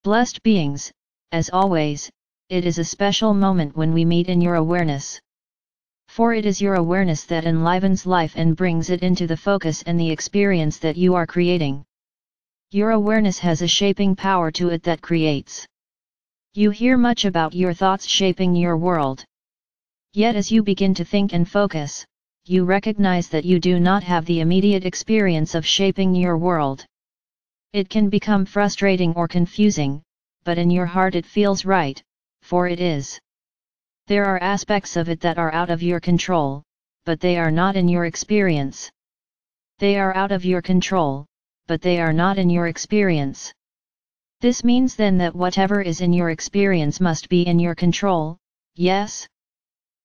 Blessed beings, as always, it is a special moment when we meet in your awareness. For it is your awareness that enlivens life and brings it into the focus and the experience that you are creating. Your awareness has a shaping power to it that creates. You hear much about your thoughts shaping your world. Yet as you begin to think and focus, you recognize that you do not have the immediate experience of shaping your world. It can become frustrating or confusing, but in your heart it feels right, for it is. There are aspects of it that are out of your control, but they are not in your experience. They are out of your control, but they are not in your experience. This means then that whatever is in your experience must be in your control, yes?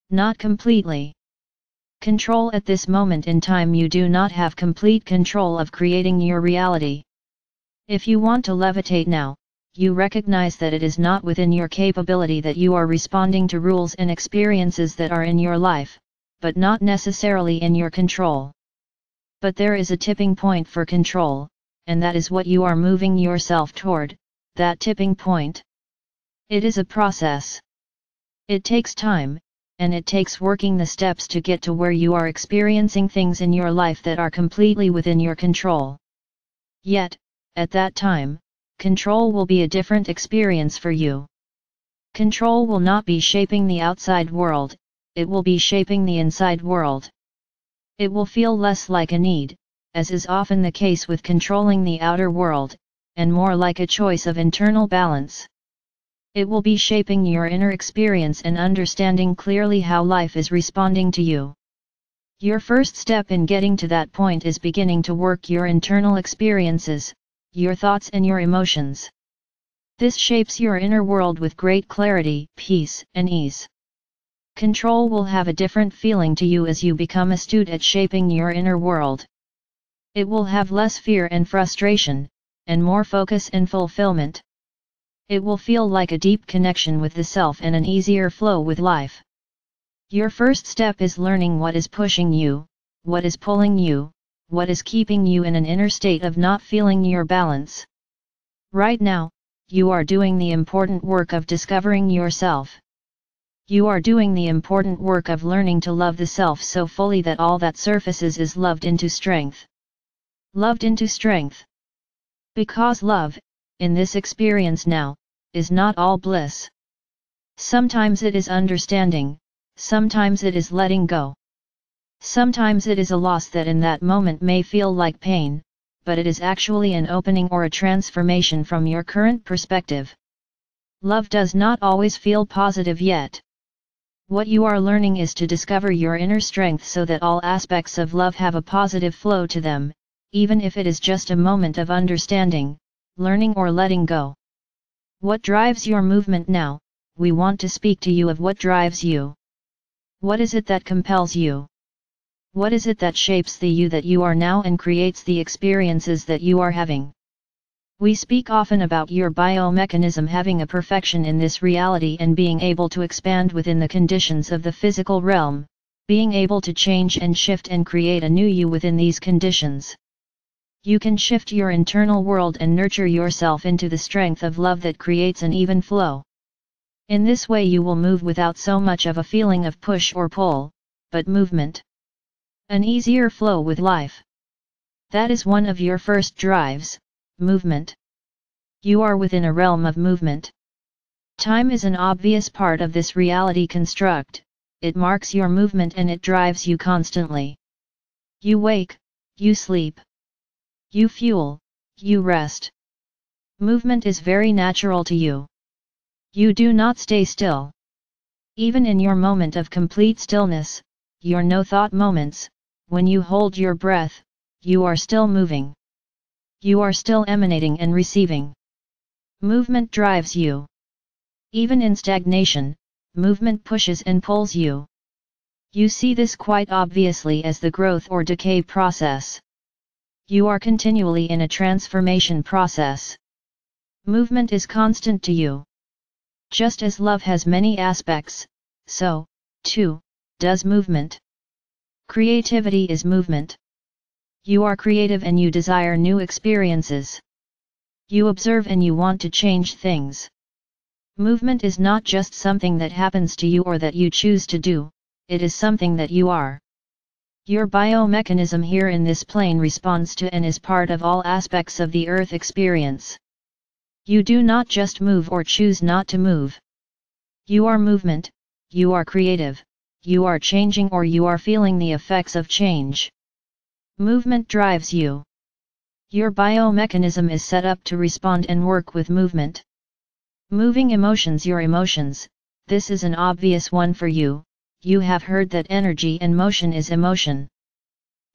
Not completely. Control at this moment in time. You do not have complete control of creating your reality. If you want to levitate now, you recognize that it is not within your capability, that you are responding to rules and experiences that are in your life, but not necessarily in your control. But there is a tipping point for control, and that is what you are moving yourself toward, that tipping point. It is a process. It takes time, and it takes working the steps to get to where you are experiencing things in your life that are completely within your control. Yet, at that time, control will be a different experience for you. Control will not be shaping the outside world, it will be shaping the inside world. It will feel less like a need, as is often the case with controlling the outer world, and more like a choice of internal balance. It will be shaping your inner experience and understanding clearly how life is responding to you. Your first step in getting to that point is beginning to work your internal experiences, your thoughts and your emotions. This shapes your inner world with great clarity, peace, and ease. Control will have a different feeling to you as you become astute at shaping your inner world. It will have less fear and frustration, and more focus and fulfillment. It will feel like a deep connection with the self and an easier flow with life. Your first step is learning what is pushing you, what is pulling you, what is keeping you in an inner state of not feeling your balance. Right now, you are doing the important work of discovering yourself. You are doing the important work of learning to love the self so fully that all that surfaces is loved into strength. Loved into strength. Because love, in this experience now, is not all bliss. Sometimes it is understanding, sometimes it is letting go. Sometimes it is a loss that in that moment may feel like pain, but it is actually an opening or a transformation from your current perspective. Love does not always feel positive yet. What you are learning is to discover your inner strength so that all aspects of love have a positive flow to them, even if it is just a moment of understanding, learning or letting go. What drives your movement now? We want to speak to you of what drives you. What is it that compels you? What is it that shapes the you that you are now and creates the experiences that you are having? We speak often about your biomechanism having a perfection in this reality and being able to expand within the conditions of the physical realm, being able to change and shift and create a new you within these conditions. You can shift your internal world and nurture yourself into the strength of love that creates an even flow. In this way you will move without so much of a feeling of push or pull, but movement. An easier flow with life. That is one of your first drives, movement. You are within a realm of movement. Time is an obvious part of this reality construct, it marks your movement and it drives you constantly. You wake, you sleep. You fuel, you rest. Movement is very natural to you. You do not stay still. Even in your moment of complete stillness, your no-thought moments, when you hold your breath, you are still moving. You are still emanating and receiving. Movement drives you. Even in stagnation, movement pushes and pulls you. You see this quite obviously as the growth or decay process. You are continually in a transformation process. Movement is constant to you. Just as love has many aspects, so, too, does movement. Creativity is movement. You are creative and you desire new experiences. You observe and you want to change things. Movement is not just something that happens to you or that you choose to do, it is something that you are. Your biomechanism here in this plane responds to and is part of all aspects of the earth experience. You do not just move or choose not to move. You are movement, you are creative, you are changing or you are feeling the effects of change. Movement drives you. Your biomechanism is set up to respond and work with movement. Moving emotions. Your emotions, this is an obvious one for you. You have heard that energy and motion is emotion.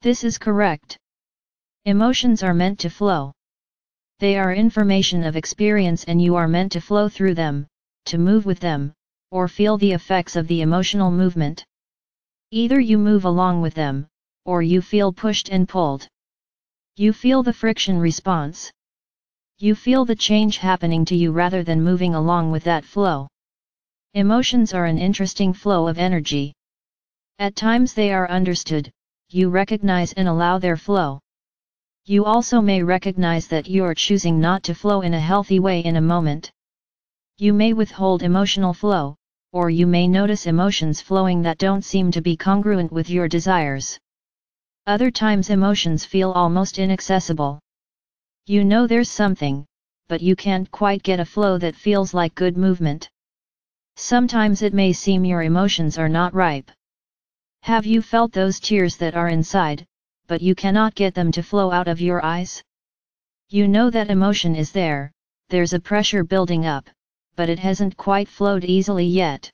This is correct. Emotions are meant to flow. They are information of experience and you are meant to flow through them, to move with them, or feel the effects of the emotional movement. Either you move along with them, or you feel pushed and pulled. You feel the friction response. You feel the change happening to you rather than moving along with that flow. Emotions are an interesting flow of energy. At times they are understood, you recognize and allow their flow. You also may recognize that you are choosing not to flow in a healthy way in a moment. You may withhold emotional flow, or you may notice emotions flowing that don't seem to be congruent with your desires. Other times emotions feel almost inaccessible. You know there's something, but you can't quite get a flow that feels like good movement. Sometimes it may seem your emotions are not ripe. Have you felt those tears that are inside, but you cannot get them to flow out of your eyes? You know that emotion is there, there's a pressure building up, but it hasn't quite flowed easily yet.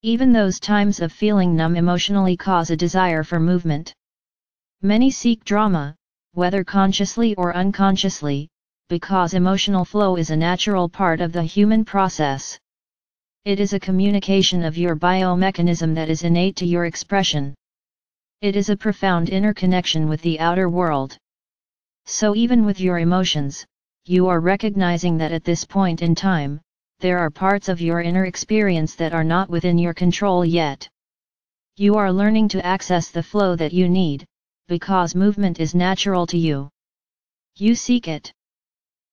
Even those times of feeling numb emotionally cause a desire for movement. Many seek drama, whether consciously or unconsciously, because emotional flow is a natural part of the human process. It is a communication of your biomechanism that is innate to your expression. It is a profound interconnection with the outer world. So even with your emotions, you are recognizing that at this point in time, there are parts of your inner experience that are not within your control yet. You are learning to access the flow that you need, because movement is natural to you. You seek it.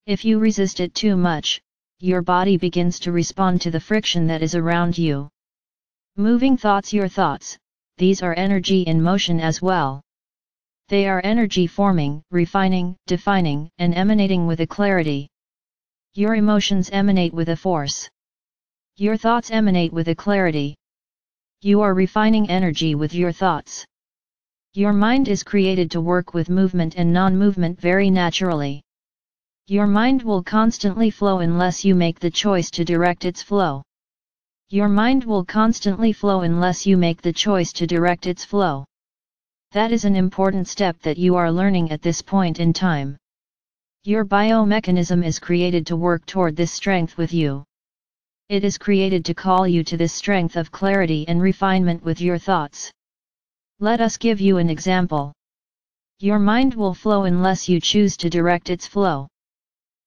If you resist it too much, your body begins to respond to the friction that is around you. Moving thoughts. Your thoughts, these are energy in motion as well. They are energy forming, refining, defining, and emanating with a clarity. Your emotions emanate with a force. Your thoughts emanate with a clarity. You are refining energy with your thoughts. Your mind is created to work with movement and non-movement very naturally. Your mind will constantly flow unless you make the choice to direct its flow. Your mind will constantly flow unless you make the choice to direct its flow. That is an important step that you are learning at this point in time. Your biomechanism is created to work toward this strength with you. It is created to call you to this strength of clarity and refinement with your thoughts. Let us give you an example. Your mind will flow unless you choose to direct its flow.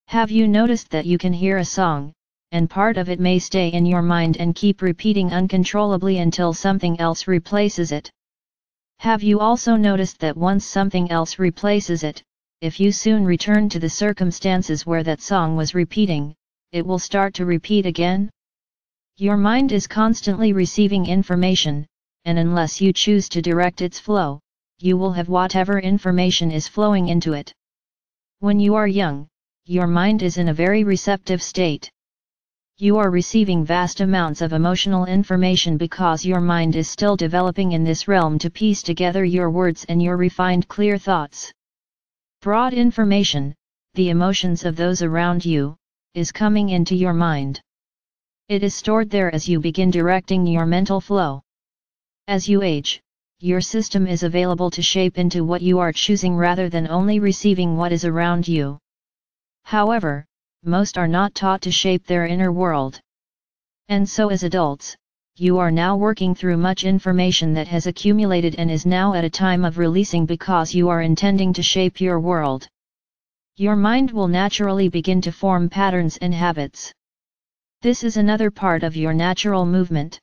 Have you noticed that you can hear a song, and part of it may stay in your mind and keep repeating uncontrollably until something else replaces it? Have you also noticed that once something else replaces it, if you soon return to the circumstances where that song was repeating, it will start to repeat again? Your mind is constantly receiving information, and unless you choose to direct its flow, you will have whatever information is flowing into it. When you are young, your mind is in a very receptive state. You are receiving vast amounts of emotional information because your mind is still developing in this realm to piece together your words and your refined clear thoughts. Broad information, the emotions of those around you, is coming into your mind. It is stored there as you begin directing your mental flow. As you age, your system is available to shape into what you are choosing rather than only receiving what is around you. However, most are not taught to shape their inner world. And so as adults, you are now working through much information that has accumulated and is now at a time of releasing because you are intending to shape your world. Your mind will naturally begin to form patterns and habits. This is another part of your natural movement.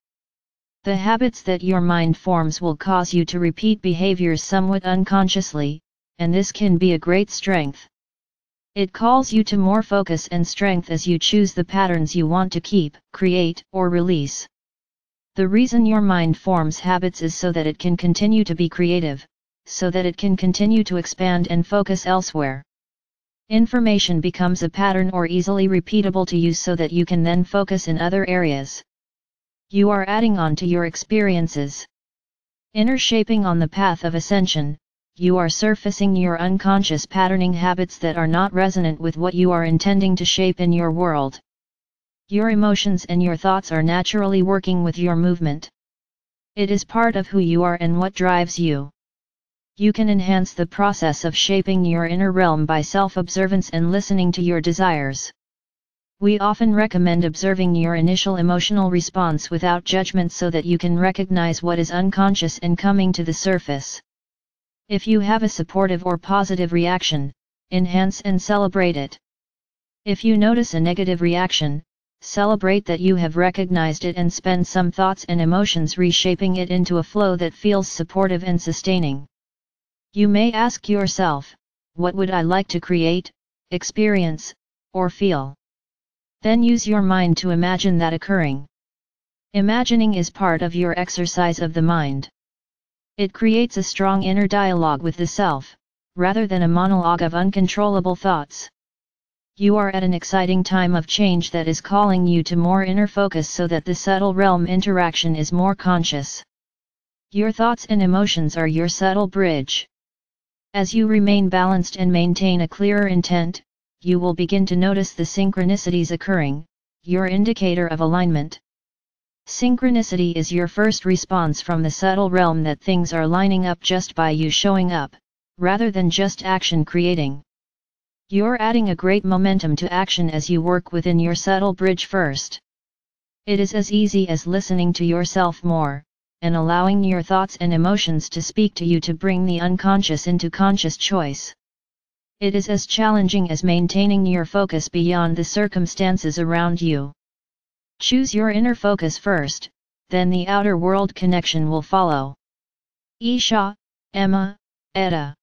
The habits that your mind forms will cause you to repeat behaviors somewhat unconsciously, and this can be a great strength. It calls you to more focus and strength as you choose the patterns you want to keep, create, or release. The reason your mind forms habits is so that it can continue to be creative, so that it can continue to expand and focus elsewhere. Information becomes a pattern or easily repeatable to you so that you can then focus in other areas. You are adding on to your experiences. Inner shaping on the path of ascension, you are surfacing your unconscious patterning habits that are not resonant with what you are intending to shape in your world. Your emotions and your thoughts are naturally working with your movement. It is part of who you are and what drives you. You can enhance the process of shaping your inner realm by self-observance and listening to your desires. We often recommend observing your initial emotional response without judgment so that you can recognize what is unconscious and coming to the surface. If you have a supportive or positive reaction, enhance and celebrate it. If you notice a negative reaction, celebrate that you have recognized it and spend some thoughts and emotions reshaping it into a flow that feels supportive and sustaining. You may ask yourself, what would I like to create, experience, or feel? Then use your mind to imagine that occurring. Imagining is part of your exercise of the mind. It creates a strong inner dialogue with the self, rather than a monologue of uncontrollable thoughts. You are at an exciting time of change that is calling you to more inner focus so that the subtle realm interaction is more conscious. Your thoughts and emotions are your subtle bridge. As you remain balanced and maintain a clearer intent, you will begin to notice the synchronicities occurring, your indicator of alignment. Synchronicity is your first response from the subtle realm that things are lining up just by you showing up, rather than just action creating. You're adding a great momentum to action as you work within your subtle bridge first. It is as easy as listening to yourself more, and allowing your thoughts and emotions to speak to you to bring the unconscious into conscious choice. It is as challenging as maintaining your focus beyond the circumstances around you. Choose your inner focus first, then the outer world connection will follow. Isha, Emma, Etta.